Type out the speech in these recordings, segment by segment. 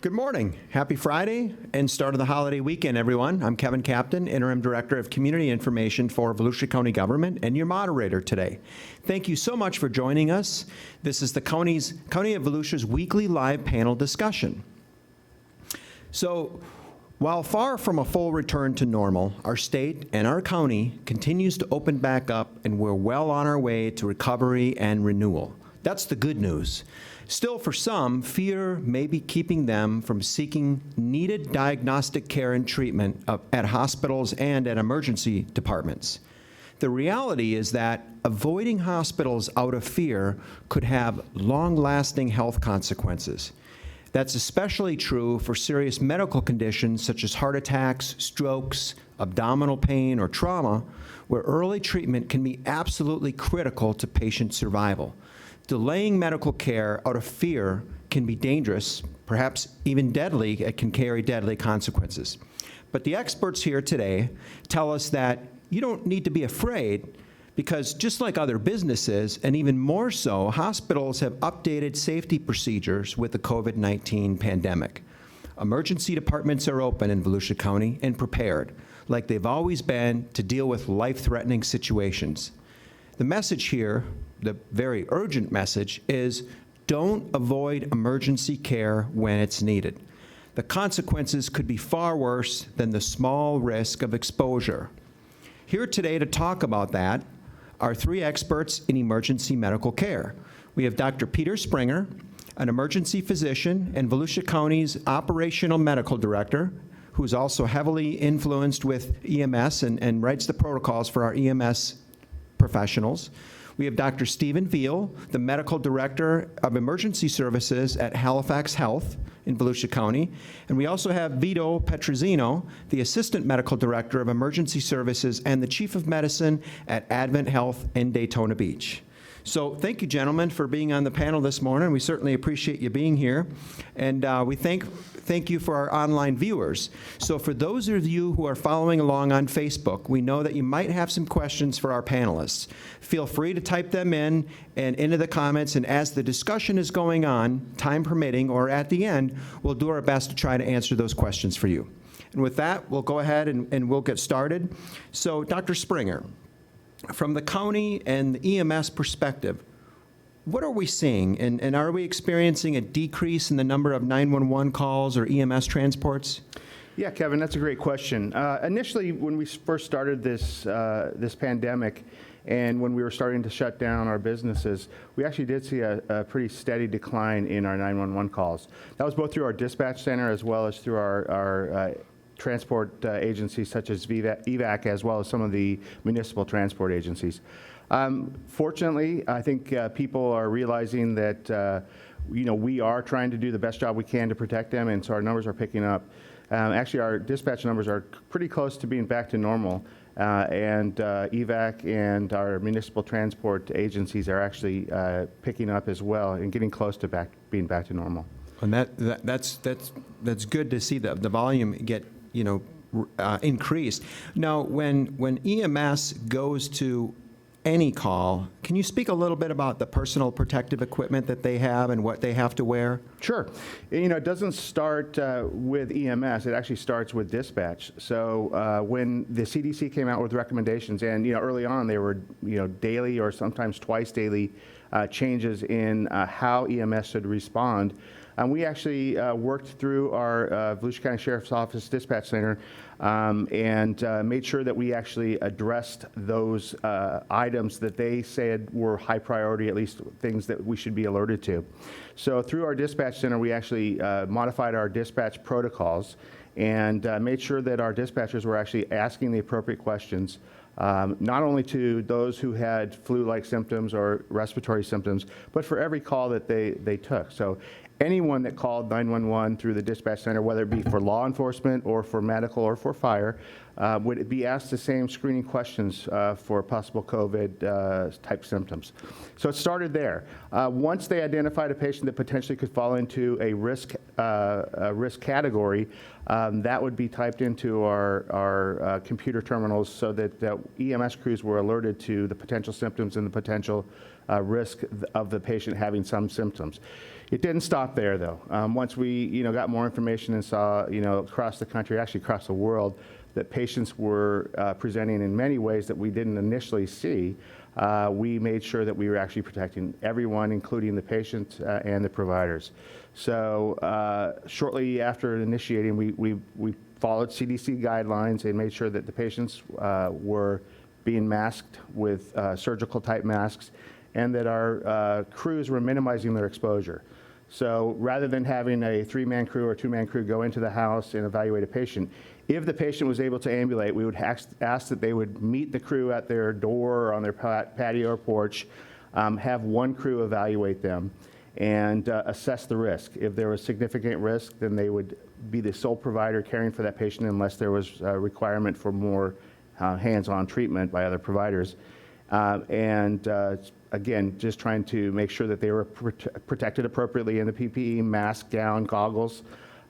Good morning. Happy Friday and start of the holiday weekend, everyone. I'm Kevin Captain, Interim Director of Community Information for Volusia County Government and your moderator today. Thank you so much for joining us. This is the County of Volusia's weekly live panel discussion. So, while far from a full return to normal, our state and our county continues to open back up, and we're well on our way to recovery and renewal. That's the good news. Still, for some, fear may be keeping them from seeking needed diagnostic care and treatment at hospitals and at emergency departments. The reality is that avoiding hospitals out of fear could have long-lasting health consequences. That's especially true for serious medical conditions such as heart attacks, strokes, abdominal pain, or trauma, where early treatment can be absolutely critical to patient survival. Delaying medical care out of fear can be dangerous, perhaps even deadly. It can carry deadly consequences. But the experts here today tell us that you don't need to be afraid, because just like other businesses, and even more so, hospitals have updated safety procedures with the COVID-19 pandemic. Emergency departments are open in Volusia County and prepared, like they've always been, to deal with life-threatening situations. The message here, the very urgent message, is don't avoid emergency care when it's needed. The consequences could be far worse than the small risk of exposure. Here today to talk about that are three experts in emergency medical care. We have Dr. Peter Springer, an emergency physician and Volusia County's operational medical director, who's also heavily influenced with EMS and writes the protocols for our EMS professionals. We have Dr. Stephen Veal, the Medical Director of Emergency Services at Halifax Health in Volusia County. And we also have Vito Petrosino, the Assistant Medical Director of Emergency Services and the Chief of Medicine at Advent Health in Daytona Beach. So thank you, gentlemen, for being on the panel this morning. We certainly appreciate you being here. And we thank you for our online viewers. So for those of you who are following along on Facebook, we know that you might have some questions for our panelists. Feel free to type them in and into the comments, and as the discussion is going on, time permitting, or at the end, we'll do our best to try to answer those questions for you. And with that, we'll go ahead and we'll get started. So Dr. Springer, from the county and the EMS perspective, what are we seeing? And are we experiencing a decrease in the number of 911 calls or EMS transports? Yeah, Kevin, that's a great question. Initially, when we first started this pandemic, and when we were starting to shut down our businesses, we actually did see a pretty steady decline in our 911 calls. That was both through our dispatch center as well as through our transport agencies such as EVAC, as well as some of the municipal transport agencies. Fortunately, I think people are realizing that we are trying to do the best job we can to protect them, and so our numbers are picking up. Actually, our dispatch numbers are pretty close to being back to normal, and EVAC and our municipal transport agencies are actually picking up as well and getting close to being back to normal. And that's good to see the volume get increased. Now, when EMS goes to any call, can you speak a little bit about the personal protective equipment that they have and what they have to wear? Sure. It doesn't start with EMS. It actually starts with dispatch. So when the CDC came out with recommendations, and early on they were daily or sometimes twice daily changes in how EMS should respond. We actually worked through our Volusia County Sheriff's Office Dispatch Center and made sure that we actually addressed those items that they said were high priority, at least things that we should be alerted to. So through our dispatch center, we actually modified our dispatch protocols and made sure that our dispatchers were actually asking the appropriate questions, not only to those who had flu-like symptoms or respiratory symptoms, but for every call that they took. So anyone that called 911 through the dispatch center, whether it be for law enforcement or for medical or for fire, would be asked the same screening questions for possible COVID type symptoms. So it started there. Once they identified a patient that potentially could fall into a risk category, that would be typed into our computer terminals so that EMS crews were alerted to the potential symptoms and the potential risk of the patient having some symptoms. It didn't stop there, though. Once we, got more information and saw, across the country, actually across the world, that patients were presenting in many ways that we didn't initially see, we made sure that we were actually protecting everyone, including the patient and the providers. So shortly after initiating, we followed CDC guidelines and made sure that the patients were being masked with surgical type masks, and that our crews were minimizing their exposure. So rather than having a 3-man crew or 2-man crew go into the house and evaluate a patient, if the patient was able to ambulate, we would ask that they would meet the crew at their door or on their patio or porch, have one crew evaluate them, and assess the risk. If there was significant risk, then they would be the sole provider caring for that patient unless there was a requirement for more hands-on treatment by other providers. Again, just trying to make sure that they were protected appropriately in the PPE, mask, gown, goggles,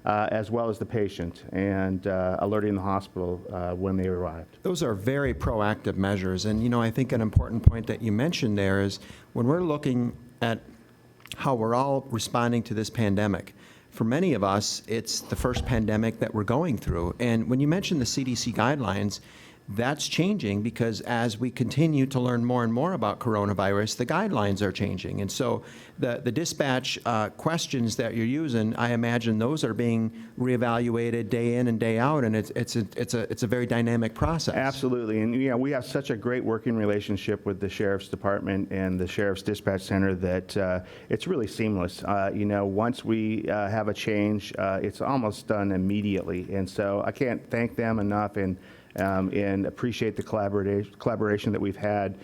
as well as the patient, and alerting the hospital when they arrived. Those are very proactive measures. And, I think an important point that you mentioned there is when we're looking at how we're all responding to this pandemic, for many of us, it's the first pandemic that we're going through. And when you mention the CDC guidelines, that's changing because as we continue to learn more and more about coronavirus, the guidelines are changing. And so the dispatch questions that you're using, I imagine those are being reevaluated day in and day out, and it's a very dynamic process. Absolutely. And we have such a great working relationship with the Sheriff's Department and the Sheriff's Dispatch Center that it's really seamless. Once we have a change, it's almost done immediately. And so I can't thank them enough and appreciate the collaboration that we've had,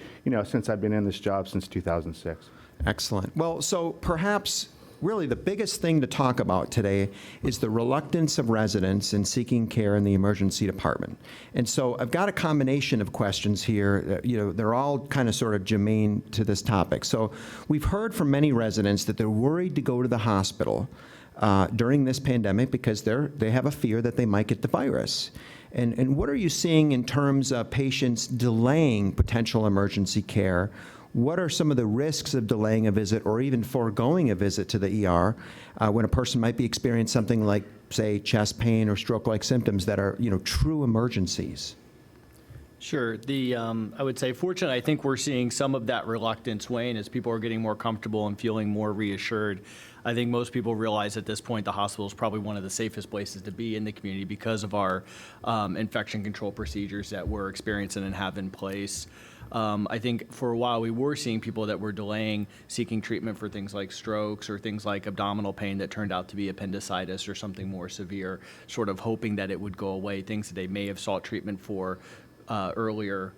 since I've been in this job since 2006. Excellent. Well, so perhaps really the biggest thing to talk about today is the reluctance of residents in seeking care in the emergency department. And so I've got a combination of questions here. They're all kind of sort of germane to this topic. So we've heard from many residents that they're worried to go to the hospital during this pandemic because they have a fear that they might get the virus. And what are you seeing in terms of patients delaying potential emergency care? What are some of the risks of delaying a visit or even foregoing a visit to the ER when a person might be experiencing something like, say, chest pain or stroke-like symptoms that are, true emergencies? Sure. I would say, fortunately, I think we're seeing some of that reluctance wane as people are getting more comfortable and feeling more reassured. I think most people realize at this point the hospital is probably one of the safest places to be in the community because of our infection control procedures that we're experiencing and have in place. I think for a while we were seeing people that were delaying seeking treatment for things like strokes or things like abdominal pain that turned out to be appendicitis or something more severe, sort of hoping that it would go away, things that they may have sought treatment for earlier,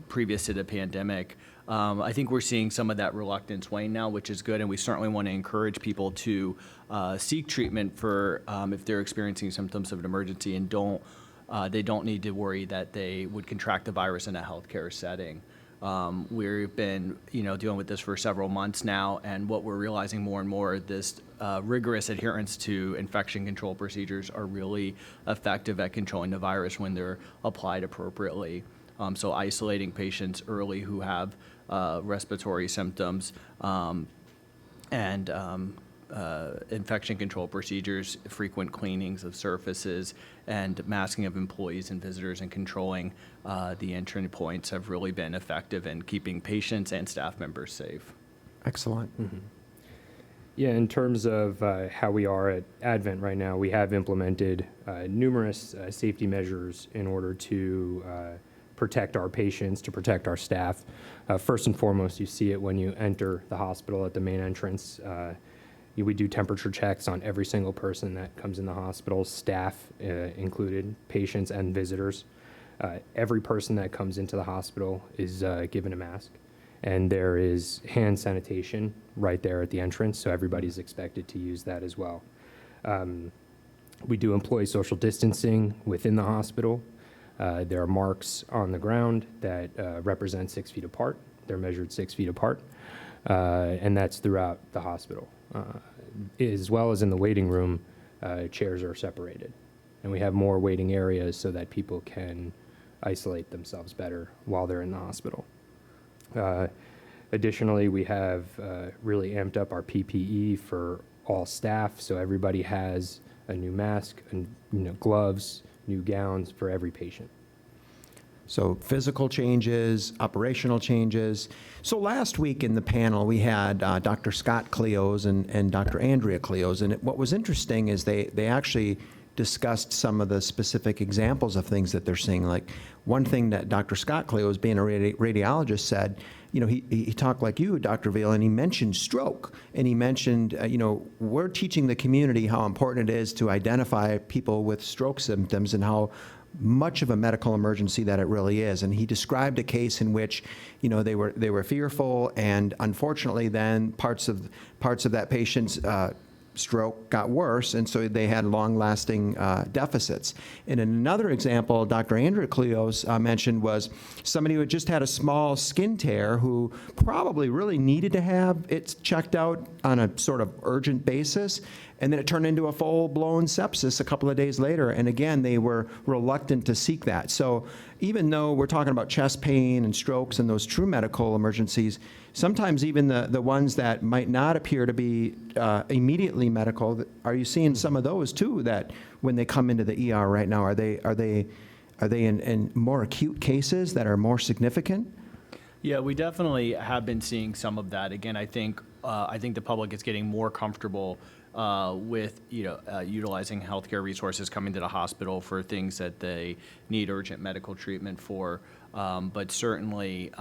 previous to the pandemic. I think we're seeing some of that reluctance wane now, which is good, and we certainly want to encourage people to seek treatment for if they're experiencing symptoms of an emergency and they don't need to worry that they would contract the virus in a healthcare setting. We've been, dealing with this for several months now, and what we're realizing more and more, this rigorous adherence to infection control procedures are really effective at controlling the virus when they're applied appropriately. So isolating patients early who have respiratory symptoms and infection control procedures, frequent cleanings of surfaces, and masking of employees and visitors and controlling the entry points have really been effective in keeping patients and staff members safe. Excellent. Mm-hmm. Yeah, in terms of how we are at Advent right now, we have implemented numerous safety measures in order to protect our patients, to protect our staff. First and foremost, you see it when you enter the hospital at the main entrance. We do temperature checks on every single person that comes in the hospital, staff included, patients and visitors. Every person that comes into the hospital is given a mask, and there is hand sanitation right there at the entrance, so everybody's expected to use that as well. We do employ social distancing within the hospital. There are marks on the ground that represent 6 feet apart. They're measured 6 feet apart, and that's throughout the hospital. As well as in the waiting room, chairs are separated. And we have more waiting areas so that people can isolate themselves better while they're in the hospital. Additionally, we have really amped up our PPE for all staff, so everybody has a new mask, and gloves, new gowns for every patient. So physical changes, operational changes. So last week in the panel, we had Dr. Scott Cleos and Dr. Andrea Cleos, and what was interesting is they actually discussed some of the specific examples of things that they're seeing. Like one thing that Dr. Scott Cleos, being a radiologist, said, he talked like you, Dr. Veal, and he mentioned stroke. And he mentioned, we're teaching the community how important it is to identify people with stroke symptoms and how much of a medical emergency that it really is. And he described a case in which, they were fearful, and unfortunately then parts of that patient's stroke got worse, and so they had long-lasting deficits. And another example Dr. Andrea Cleos mentioned was somebody who had just had a small skin tear who probably really needed to have it checked out on a sort of urgent basis, and then it turned into a full-blown sepsis a couple of days later, and again, they were reluctant to seek that. So even though we're talking about chest pain and strokes and those true medical emergencies, sometimes even the ones that might not appear to be immediately medical, are you seeing some of those too, that when they come into the ER right now, are they in more acute cases that are more significant? Yeah, we definitely have been seeing some of that. Again, I think the public is getting more comfortable with utilizing healthcare resources coming to the hospital for things that they need urgent medical treatment for. But certainly,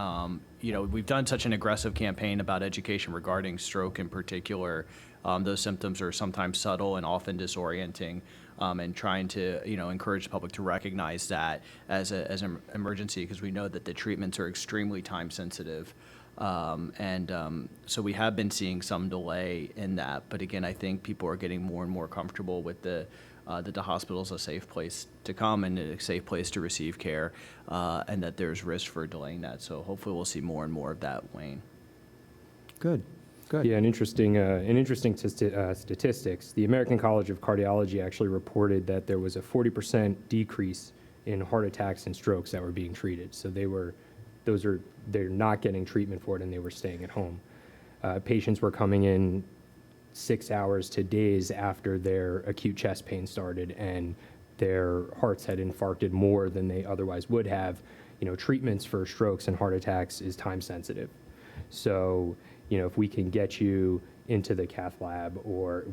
we've done such an aggressive campaign about education regarding stroke in particular. Those symptoms are sometimes subtle and often disorienting, and trying to encourage the public to recognize that as an emergency, because we know that the treatments are extremely time sensitive. So we have been seeing some delay in that. But again, I think people are getting more and more comfortable with that the hospital is a safe place to come and a safe place to receive care, and that there's risk for delaying that. So hopefully we'll see more and more of that wane. Good. Yeah, an interesting statistics. The American College of Cardiology actually reported that there was a 40% decrease in heart attacks and strokes that were being treated. So they're not getting treatment for it, and they were staying at home. Patients were coming in 6 hours to days after their acute chest pain started, and their hearts had infarcted more than they otherwise would have. Treatments for strokes and heart attacks is time sensitive. So, if we can get you into the cath lab or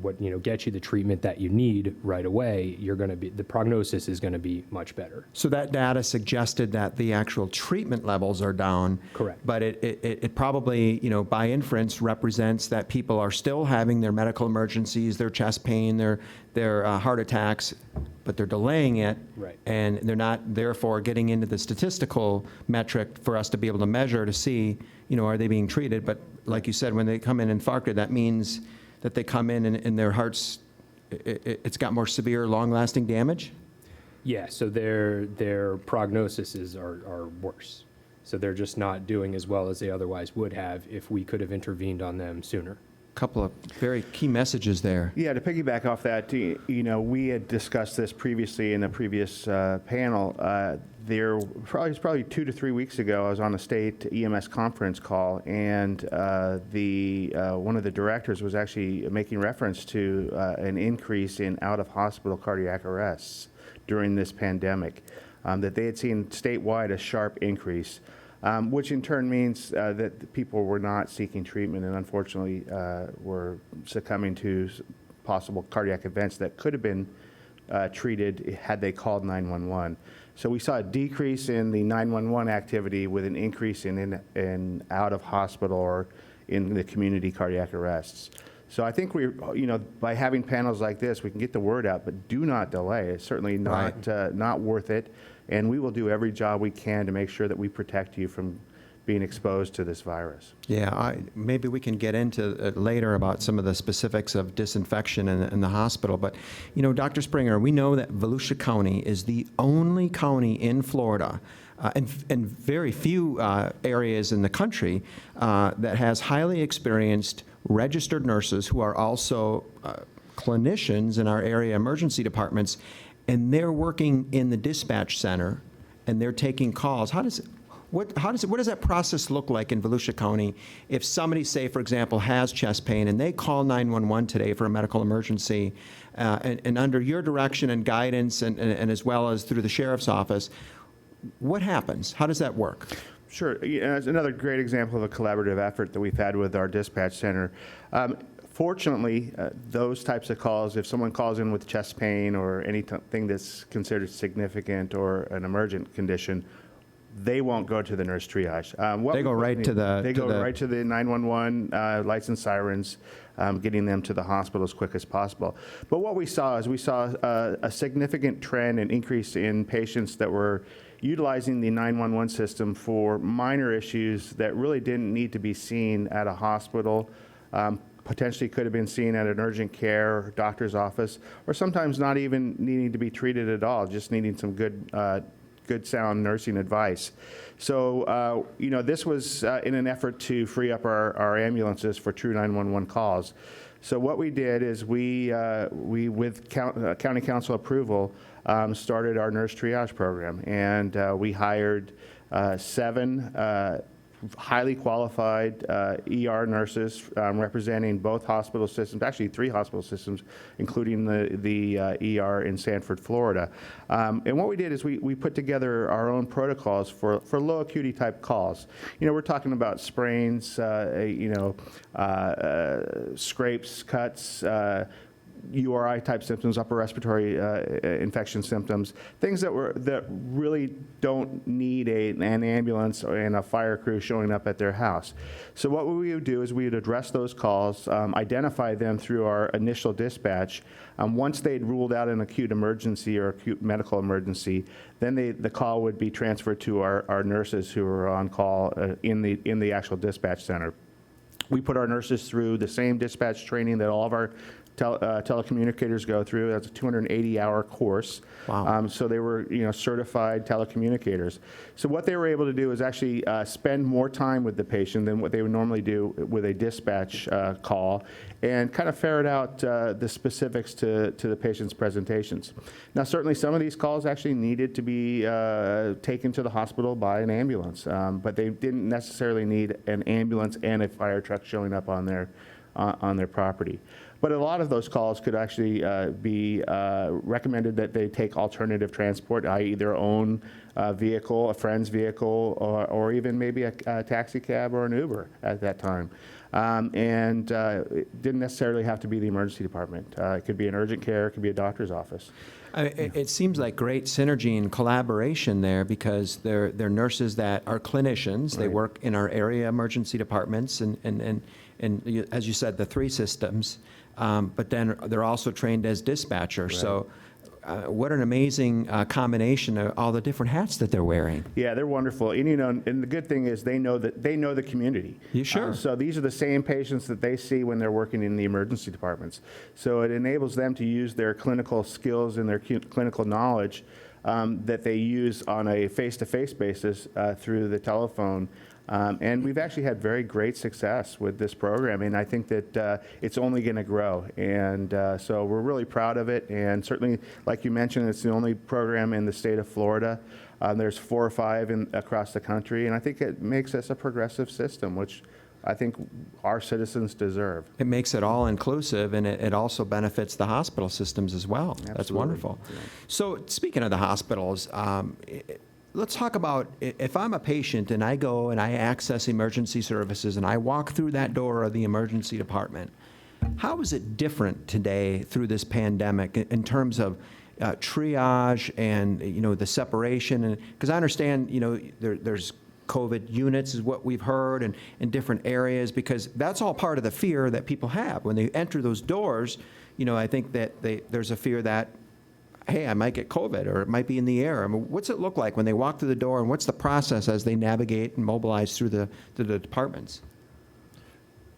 get you the treatment that you need right away, the prognosis is going to be much better. So that data suggested that the actual treatment levels are down. Correct. But it probably, by inference, represents that people are still having their medical emergencies, their chest pain, their heart attacks, but they're delaying it. Right. And they're not, therefore, getting into the statistical metric for us to be able to measure to see, are they being treated? But like you said, when they come in infarcted, that means that they come in and their hearts, it's got more severe, long-lasting damage? Yeah, so their prognoses are worse. So they're just not doing as well as they otherwise would have if we could have intervened on them sooner. Couple of very key messages there. Yeah, to piggyback off that, we had discussed this previously in a previous panel. There was probably 2 to 3 weeks ago, I was on a state EMS conference call, and one of the directors was actually making reference to an increase in out-of-hospital cardiac arrests during this pandemic, that they had seen statewide a sharp increase. Which in turn means that people were not seeking treatment and unfortunately were succumbing to possible cardiac events that could have been treated had they called 911. So we saw a decrease in the 911 activity with an increase in out-of-hospital or in the community cardiac arrests. So I think by having panels like this, we can get the word out, but do not delay. It's certainly not worth it. And we will do every job we can to make sure that we protect you from being exposed to this virus. Yeah, maybe we can get into it later about some of the specifics of disinfection in the hospital. But, Dr. Springer, we know that Volusia County is the only county in Florida and very few areas in the country that has highly experienced registered nurses who are also clinicians in our area emergency departments, and they're working in the dispatch center and they're taking calls. What does that process look like in Volusia County if somebody, say, for example, has chest pain and they call 911 today for a medical emergency, and under your direction and guidance and as well as through the sheriff's office, what happens? How does that work? Sure. Yeah, it's another great example of a collaborative effort that we've had with our dispatch center. Fortunately, those types of calls, if someone calls in with chest pain or anything that's considered significant or an emergent condition, they won't go to the nurse triage. They go right to the- They to go the- right to the 911 lights and sirens, getting them to the hospital as quick as possible. But what we saw is a significant trend and increase in patients that were utilizing the 911 system for minor issues that really didn't need to be seen at a hospital, potentially could have been seen at an urgent care or doctor's office, or sometimes not even needing to be treated at all, just needing some good sound nursing advice. So, this was in an effort to free up our ambulances for true 911 calls. So what we did is we with county council approval, started our nurse triage program, and we hired 7 highly qualified ER nurses representing both hospital systems, actually 3 hospital systems, including the ER in Sanford, Florida. And what we did is we put together our own protocols for low acuity type calls. We're talking about sprains, scrapes, cuts, URI type symptoms, upper respiratory infection symptoms, things that really don't need an ambulance and a fire crew showing up at their house. So what we would do is we would address those calls, identify them through our initial dispatch. Once they'd ruled out an acute emergency or acute medical emergency, then the call would be transferred to our nurses who are on call in the actual dispatch center. We put our nurses through the same dispatch training that all of our telecommunicators go through. That's a 280-hour course. Wow. So they were, certified telecommunicators. So what they were able to do is actually spend more time with the patient than what they would normally do with a dispatch call, and kind of ferret out the specifics to the patient's presentations. Now, certainly some of these calls actually needed to be taken to the hospital by an ambulance, but they didn't necessarily need an ambulance and a fire truck showing up on their property. But a lot of those calls could actually be recommended that they take alternative transport, i.e. their own vehicle, a friend's vehicle, or even maybe a taxi cab or an Uber at that time. And it didn't necessarily have to be the emergency department. It could be an urgent care, it could be a doctor's office. It seems like great synergy and collaboration there, because they're nurses that are clinicians. They Right. work in our area emergency departments and as you said, the 3 systems. But then they're also trained as dispatchers. Right. So what an amazing combination of all the different hats that they're wearing. Yeah, they're wonderful. And, and the good thing is they know the community. You sure? So these are the same patients that they see when they're working in the emergency departments. So it enables them to use their clinical skills and their clinical knowledge that they use on a face-to-face basis through the telephone. And we've actually had very great success with this program, and I think that it's only going to grow. And so we're really proud of it, and certainly, like you mentioned, it's the only program in the state of Florida. There's 4 or 5 across the country, and I think it makes us a progressive system, which I think our citizens deserve. It makes it all inclusive, and it also benefits the hospital systems as well. That's Absolutely. wonderful. Yeah. So speaking of the hospitals, let's talk about if I'm a patient and I go and I access emergency services and I walk through that door of the emergency department, how is it different today through this pandemic in terms of triage and, the separation? And because I understand, there's COVID units is what we've heard, and in different areas, because that's all part of the fear that people have. When they enter those doors, I think that there's a fear that, hey, I might get COVID, or it might be in the air. I mean, what's it look like when they walk through the door, and what's the process as they navigate and mobilize through the departments?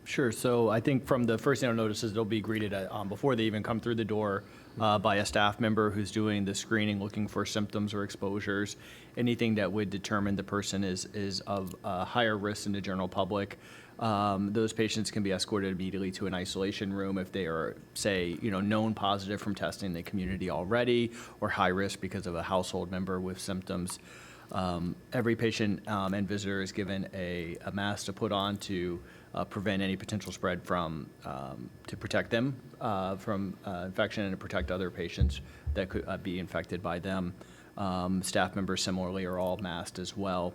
Sure. So I think from the first thing I'll notice is they'll be greeted before they even come through the door by a staff member who's doing the screening, looking for symptoms or exposures, anything that would determine the person is of higher risk than the general public. Those patients can be escorted immediately to an isolation room if they are, say, known positive from testing in the community already, or high risk because of a household member with symptoms. Every patient and visitor is given a mask to put on to prevent any potential spread to protect them from infection and to protect other patients that could be infected by them. Staff members similarly are all masked as well.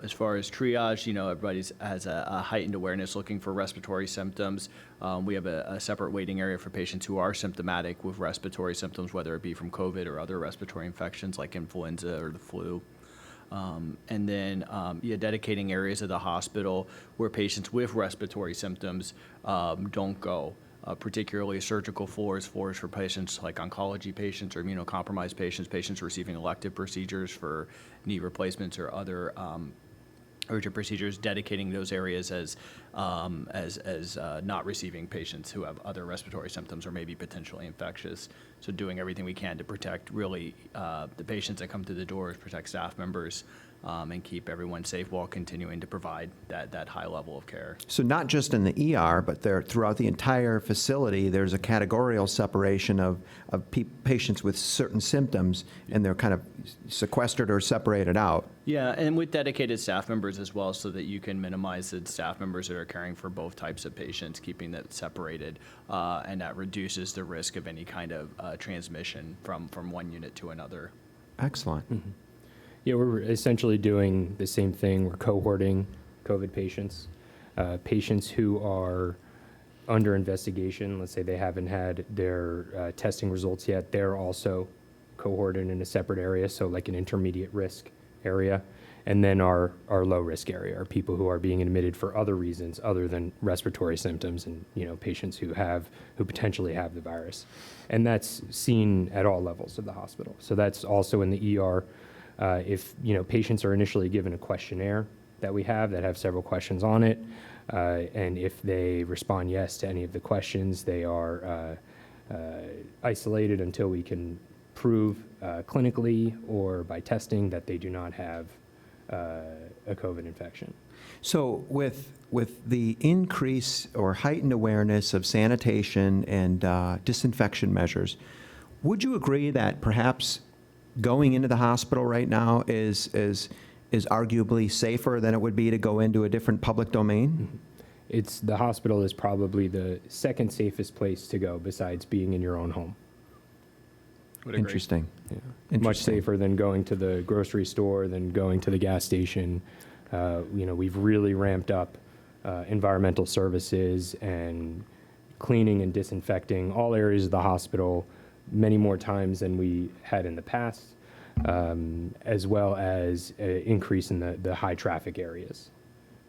As far as triage, everybody has a heightened awareness looking for respiratory symptoms. We have a separate waiting area for patients who are symptomatic with respiratory symptoms, whether it be from COVID or other respiratory infections like influenza or the flu. And then dedicating areas of the hospital where patients with respiratory symptoms don't go. Particularly surgical floors for patients like oncology patients or immunocompromised patients, patients receiving elective procedures for knee replacements or other urgent procedures, dedicating those areas as not receiving patients who have other respiratory symptoms or maybe potentially infectious. So doing everything we can to protect really the patients that come through the doors, protect staff members, and keep everyone safe while continuing to provide that high level of care. So not just in the ER, but throughout the entire facility, there's a categorical separation of patients with certain symptoms, and they're kind of sequestered or separated out. Yeah, and with dedicated staff members as well, so that you can minimize the staff members that are caring for both types of patients, keeping that separated, and that reduces the risk of any kind of transmission from one unit to another. Excellent. Mm-hmm. Yeah, we're essentially doing the same thing. We're cohorting COVID patients, patients who are under investigation. Let's say they haven't had their testing results yet. They're also cohorted in a separate area, so like an intermediate risk area. And then our low risk area are people who are being admitted for other reasons other than respiratory symptoms, and patients who potentially have the virus. And that's seen at all levels of the hospital. So that's also in the ER. If patients are initially given a questionnaire that we have that have several questions on it, and if they respond yes to any of the questions, they are isolated until we can prove clinically or by testing that they do not have a COVID infection. So with the increase or heightened awareness of sanitation and disinfection measures, would you agree that perhaps going into the hospital right now is arguably safer than it would be to go into a different public domain? Mm-hmm. The hospital is probably the second safest place to go besides being in your own home. Would agree. Interesting. Yeah. Interesting. Much safer than going to the grocery store, than going to the gas station. We've really ramped up environmental services and cleaning and disinfecting all areas of the hospital many more times than we had in the past, as well as an increase in the high traffic areas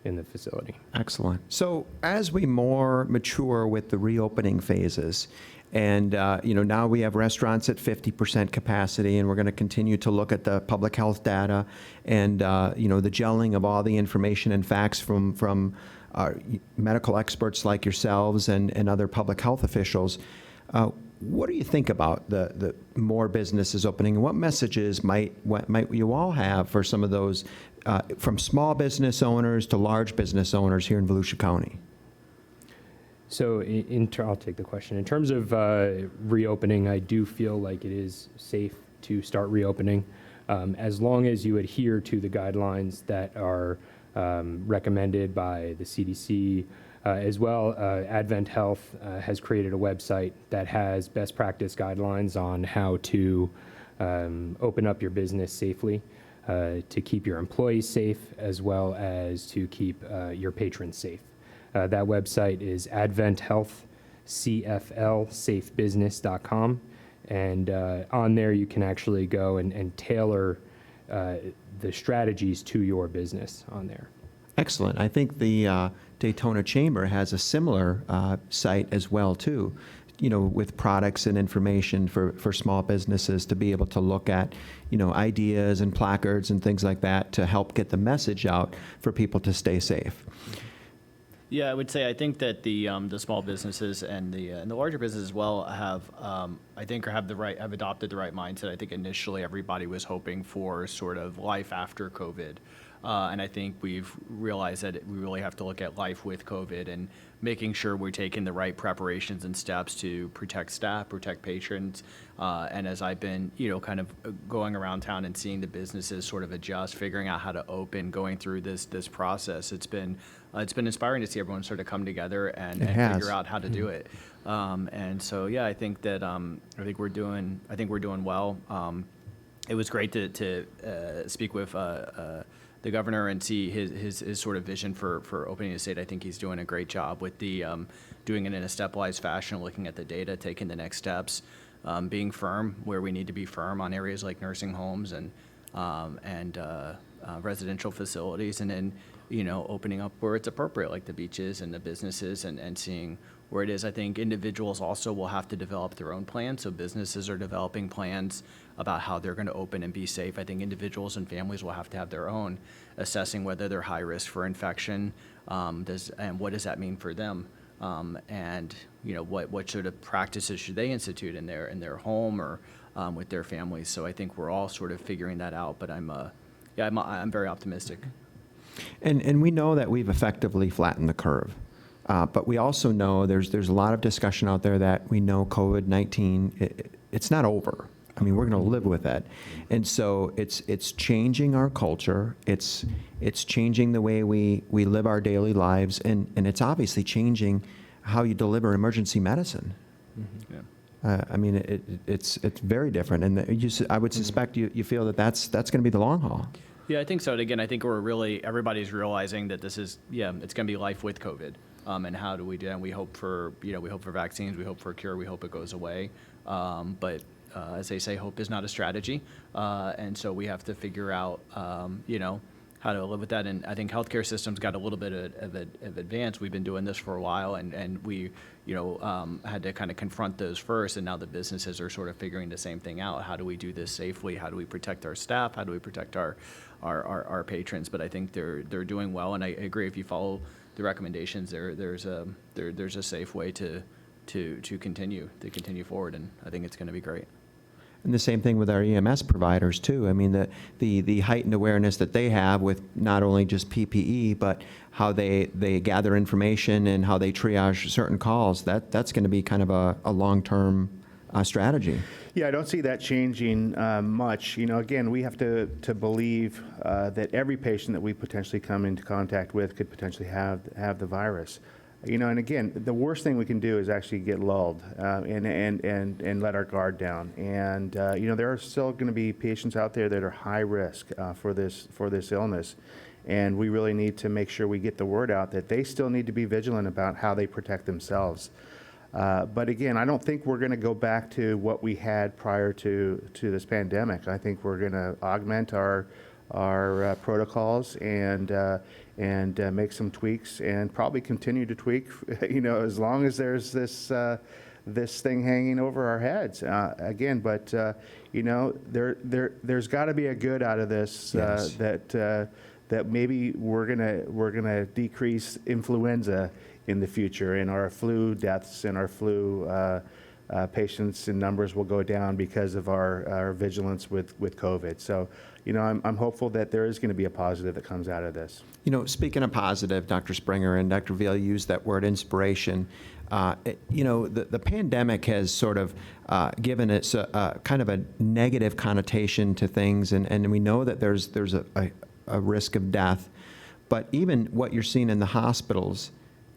in the facility. Excellent. So as we more mature with the reopening phases, and now we have restaurants at 50% capacity, and we're going to continue to look at the public health data and the gelling of all the information and facts from our medical experts like yourselves and other public health officials. What do you think about the more businesses opening, and what messages might you all have for some of those from small business owners to large business owners here in Volusia County? So I'll take the question. In terms of reopening, I do feel like it is safe to start reopening as long as you adhere to the guidelines that are recommended by the CDC. As well, Advent Health has created a website that has best practice guidelines on how to open up your business safely, to keep your employees safe, as well as to keep your patrons safe. That website is adventhealthcflsafebusiness.com, and on there you can actually go and tailor the strategies to your business on there. Excellent. I think the Daytona Chamber has a similar site as well, too, with products and information for small businesses to be able to look at, ideas and placards and things like that to help get the message out for people to stay safe. Yeah, I would say I think that the small businesses and the larger businesses as well have adopted the right mindset. I think initially everybody was hoping for sort of life after COVID. And I think we've realized that we really have to look at life with COVID and making sure we're taking the right preparations and steps to protect staff, protect patrons. And as I've been, kind of going around town and seeing the businesses sort of adjust, figuring out how to open, going through this process, it's been inspiring to see everyone sort of come together and figure out how to do it. And so, yeah, I think that I think we're doing well. It was great to speak with the governor and see his sort of vision for opening the state. I think he's doing a great job with the doing it in a stepwise fashion, looking at the data, taking the next steps, being firm where we need to be firm on areas like nursing homes and residential facilities, and then opening up where it's appropriate, like the beaches and the businesses, and seeing where it is. I think individuals also will have to develop their own plans. So businesses are developing plans about how they're going to open and be safe. I think individuals and families will have to have their own, assessing whether they're high risk for infection, and what does that mean for them, and what sort of practices should they institute in their home or with their families. So I think we're all sort of figuring that out. But I'm very optimistic. And we know that we've effectively flattened the curve. But we also know there's a lot of discussion out there that we know COVID-19, it's not over. I mean, we're going to live with it. And so it's changing our culture. It's changing the way we live our daily lives. And it's obviously changing how you deliver emergency medicine. Mm-hmm. Yeah. I mean, it's very different. And I would suspect you feel that that's going to be the long haul. Yeah, I think so. And again, I think everybody's realizing that this is, it's going to be life with COVID. And how do we do that? And we hope for vaccines, we hope for a cure, we hope it goes away. But as they say, hope is not a strategy. And so we have to figure out, how to live with that. And I think healthcare systems got a little bit of advance. We've been doing this for a while, and we, had to kind of confront those first. And now the businesses are sort of figuring the same thing out. How do we do this safely? How do we protect our staff? How do we protect our patrons? But I think they're doing well. And I agree, if you follow the recommendations, there's a safe way to continue forward, and I think it's going to be great. And the same thing with our EMS providers too. I mean, the heightened awareness that they have with not only just PPE, but how they gather information and how they triage certain calls, that's going to be kind of a long-term strategy. Yeah, I don't see that changing much. Again, we have to believe that every patient that we potentially come into contact with could potentially have the virus. And again, the worst thing we can do is actually get lulled and let our guard down. And there are still going to be patients out there that are high risk for this illness, and we really need to make sure we get the word out that they still need to be vigilant about how they protect themselves. But again, I don't think we're going to go back to what we had prior to this pandemic. I think we're going to augment our protocols and make some tweaks, and probably continue to tweak, as long as there's this thing hanging over our heads. Again, but there's got to be a good out of this. Yes. That maybe we're gonna decrease influenza in the future, and our flu deaths and our flu patients and numbers will go down because of our vigilance with COVID. So, I'm hopeful that there is going to be a positive that comes out of this. Speaking of positive, Dr. Springer and Dr. Veal used that word inspiration. The pandemic has sort of given it a kind of a negative connotation to things, and we know that there's a risk of death. But even what you're seeing in the hospitals,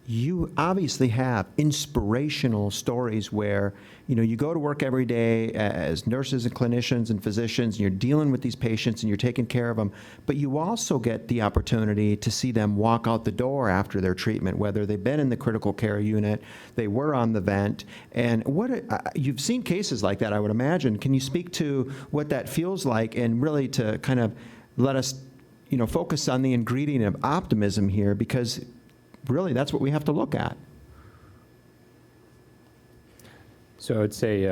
you obviously have inspirational stories where, you go to work every day as nurses and clinicians and physicians, and you're dealing with these patients and you're taking care of them, but you also get the opportunity to see them walk out the door after their treatment, whether they've been in the critical care unit, they were on the vent, and you've seen cases like that, I would imagine. Can you speak to what that feels like, and really to kind of let us, focus on the ingredient of optimism here, because really, that's what we have to look at. So I'd say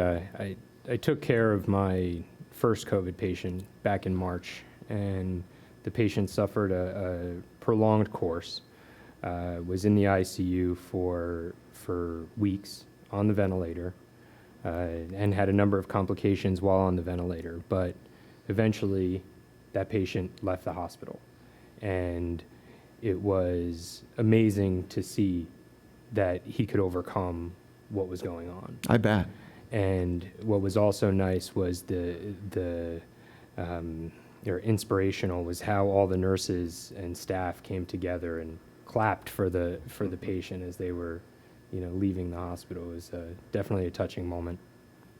I took care of my first COVID patient back in March, and the patient suffered a prolonged course, was in the ICU for weeks on the ventilator, and had a number of complications while on the ventilator. But eventually, that patient left the hospital. And it was amazing to see that he could overcome what was going on. I bet. And what was also nice was or inspirational was how all the nurses and staff came together and clapped for the patient as they were, leaving the hospital. It was definitely a touching moment.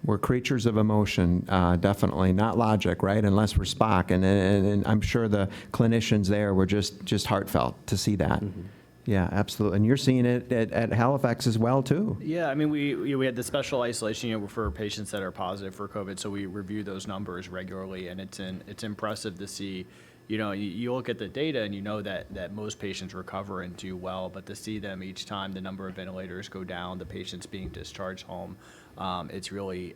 We're creatures of emotion, definitely, not logic, right? Unless we're Spock, and I'm sure the clinicians there were just heartfelt to see that. Mm-hmm. Yeah, absolutely. And you're seeing it at Halifax as well, too. Yeah, I mean, we had the special isolation, for patients that are positive for COVID, so we review those numbers regularly, and it's impressive to see. You look at the data and you know that most patients recover and do well, but to see them each time, the number of ventilators go down, the patients being discharged home, it's really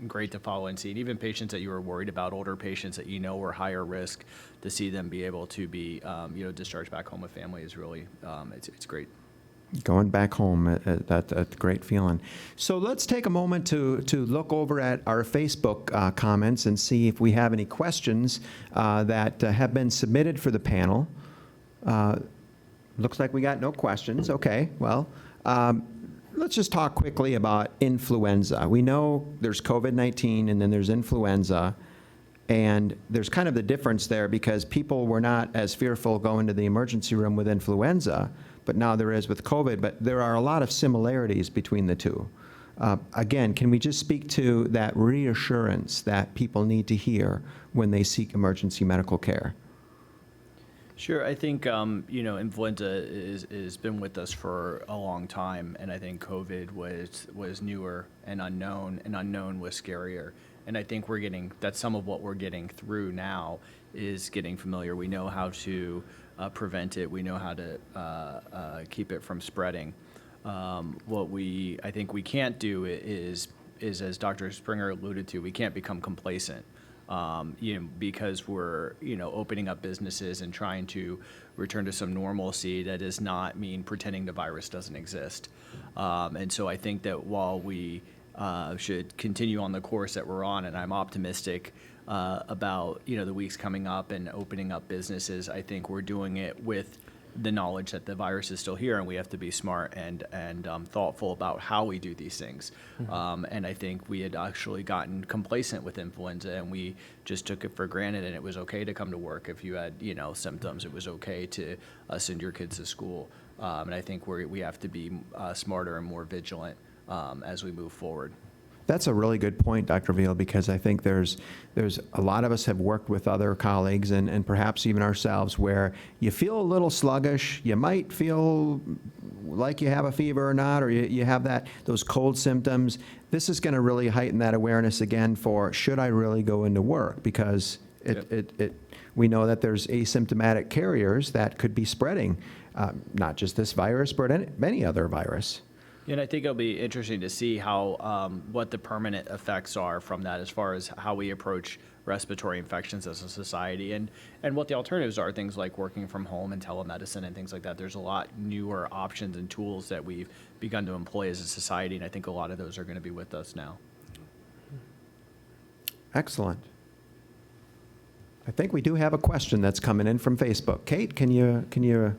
great to follow and see. And even patients that you were worried about, older patients that were higher risk, to see them be able to be discharged back home with family is really it's great. Going back home, that's a great feeling. So let's take a moment to look over at our Facebook comments and see if we have any questions that have been submitted for the panel. Looks like we got no questions. Okay, well, let's just talk quickly about influenza. We know there's COVID-19 and then there's influenza. And there's kind of the difference there because people were not as fearful going to the emergency room with influenza, but now there is with COVID. But there are a lot of similarities between the two. Again, can we just speak to that reassurance that people need to hear when they seek emergency medical care? Sure. I think, influenza has been with us for a long time, and I think COVID was newer and unknown was scarier. And I think that's some of what we're getting through now is getting familiar. We know how to prevent it. We know how to keep it from spreading. What I think we can't do is, as Dr. Springer alluded to, we can't become complacent. Because we're, opening up businesses and trying to return to some normalcy. That does not mean pretending the virus doesn't exist. And so I think that while we should continue on the course that we're on, and I'm optimistic about, the weeks coming up and opening up businesses, I think we're doing it with the knowledge that the virus is still here, and we have to be smart and thoughtful about how we do these things. Mm-hmm. And I think we had actually gotten complacent with influenza, and we just took it for granted. And it was okay to come to work if you had symptoms. It was okay to send your kids to school. And I think we have to be smarter and more vigilant as we move forward. That's a really good point, Dr. Veal, because I think there's a lot of us have worked with other colleagues and perhaps even ourselves where you feel a little sluggish, you might feel like you have a fever or not, or you have those cold symptoms. This is going to really heighten that awareness again for should I really go into work, because we know that there's asymptomatic carriers that could be spreading not just this virus, but any other virus. And I think it'll be interesting to see how what the permanent effects are from that as far as how we approach respiratory infections as a society and what the alternatives are, things like working from home and telemedicine and things like that. There's a lot newer options and tools that we've begun to employ as a society, and I think a lot of those are going to be with us now. Excellent. I think we do have a question that's coming in from Facebook. Kate, can you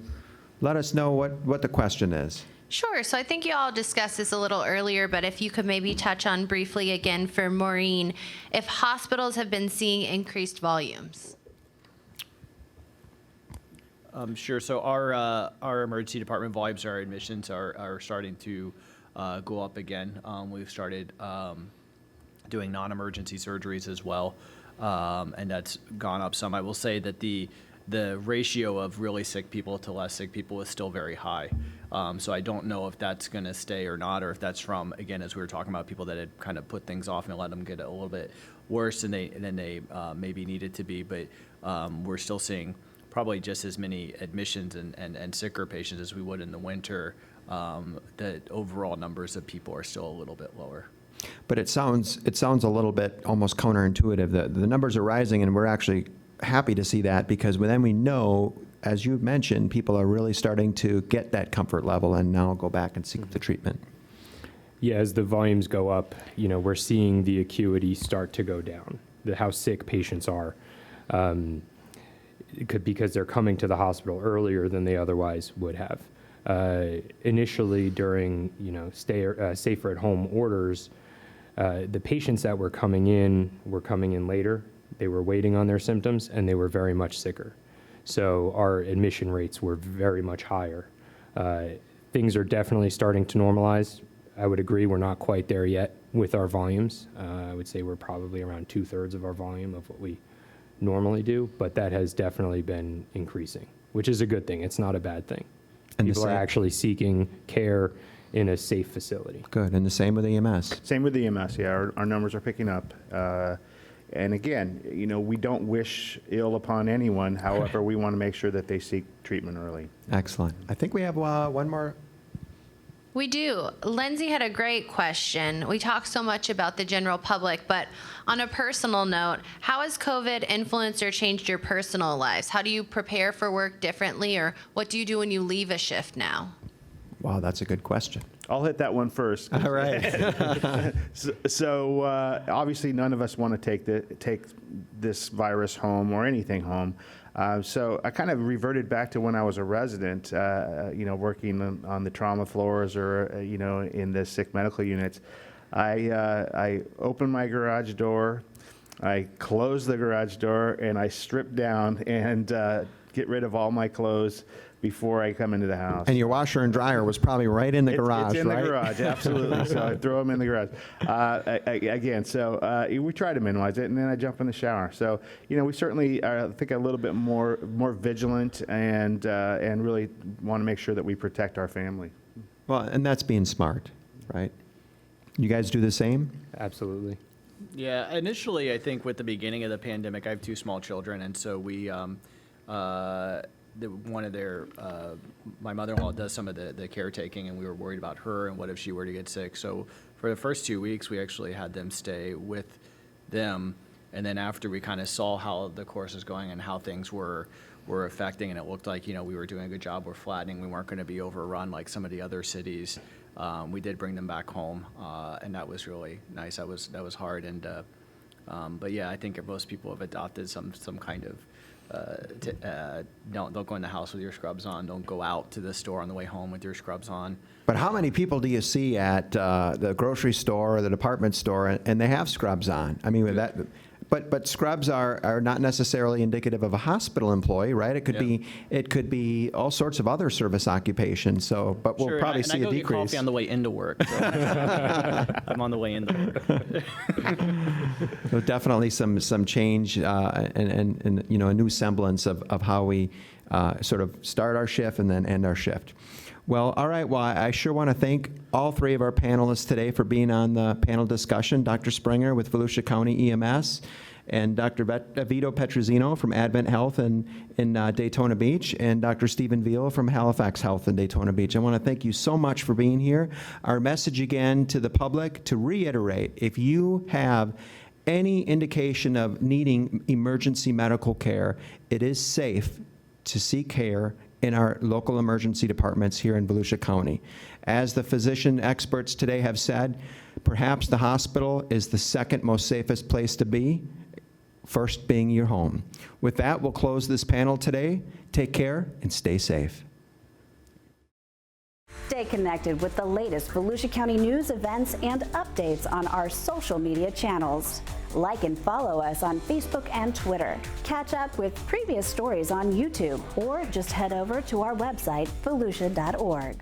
let us know what the question is? Sure. So I think you all discussed this a little earlier, but if you could maybe touch on briefly again for Maureen, if hospitals have been seeing increased volumes. Sure. So our emergency department volumes, our admissions are starting to go up again. We've started doing non-emergency surgeries as well, and that's gone up some. I will say that the ratio of really sick people to less sick people is still very high. So I don't know if that's going to stay or not, or if that's from, again, as we were talking about, people that had kind of put things off and let them get a little bit worse than they maybe needed to be. But we're still seeing probably just as many admissions and sicker patients as we would in the winter. The overall numbers of people are still a little bit lower. But it sounds a little bit almost counterintuitive. The numbers are rising, and we're actually happy to see that, because then we know, as you mentioned, people are really starting to get that comfort level and now go back and seek the treatment. Yeah, as the volumes go up, we're seeing the acuity start to go down, how sick patients are. because they're coming to the hospital earlier than they otherwise would have. Initially, during safer at home orders, the patients that were coming in later. They were waiting on their symptoms, and they were very much sicker. So our admission rates were very much higher. Things are definitely starting to normalize. I would agree we're not quite there yet with our volumes. I would say we're probably around 2/3 of our volume of what we normally do, but that has definitely been increasing, which is a good thing. It's not a bad thing. And the People are same- actually seeking care in a safe facility. Good, and the same with EMS. Same with the EMS, yeah, our numbers are picking up. And again, we don't wish ill upon anyone. However, we want to make sure that they seek treatment early. Excellent. I think we have one more. We do. Lindsay had a great question. We talk so much about the general public, but on a personal note, how has COVID influenced or changed your personal lives? How do you prepare for work differently, or what do you do when you leave a shift now? Wow, that's a good question. I'll hit that one first. All right. So obviously, none of us want to take this virus home or anything home. So I kind of reverted back to when I was a resident, working on the trauma floors or in the sick medical units. I opened my garage door, I closed the garage door, and I stripped down and get rid of all my clothes before I come into the house. And your washer and dryer was probably right in the It's garage, in right? the garage, absolutely. So I throw them in the garage. Again, so we try to minimize it, and then I jump in the shower. So, we certainly think a little bit more vigilant and really want to make sure that we protect our family. Well, and that's being smart, right? You guys do the same? Absolutely. Yeah, initially, I think with the beginning of the pandemic, I have 2 small children, and so we, my mother-in-law does some of the caretaking, and we were worried about her and what if she were to get sick. So for the first 2 weeks, we actually had them stay with them, and then after we kind of saw how the course was going and how things were affecting, and it looked like, we were doing a good job, we're flattening, we weren't going to be overrun like some of the other cities. We did bring them back home, and that was really nice. That was hard, and but yeah, I think most people have adopted some kind of don't go in the house with your scrubs on. Don't go out to the store on the way home with your scrubs on. But how many people do you see at the grocery store or the department store and they have scrubs on? I mean, with that, but scrubs are not necessarily indicative of a hospital employee, right? It could be all sorts of other service occupations. So, but we'll probably see a I go get decrease. coffee on the way into work. So I'm on the way into work. So definitely some change and a new semblance of how we sort of start our shift and then end our shift. Well, all right. Well, I sure want to thank all 3 of our panelists today for being on the panel discussion. Dr. Springer with Volusia County EMS, and Dr. Vito Petruzino from Advent Health in Daytona Beach, and Dr. Stephen Veal from Halifax Health in Daytona Beach. I want to thank you so much for being here. Our message again to the public, to reiterate, if you have any indication of needing emergency medical care, it is safe to seek care in our local emergency departments here in Volusia County. As the physician experts today have said, perhaps the hospital is the second most safest place to be, first being your home. With that, we'll close this panel today. Take care and stay safe. Stay connected with the latest Volusia County news, events, and updates on our social media channels. Like and follow us on Facebook and Twitter. Catch up with previous stories on YouTube, or just head over to our website, volusia.org.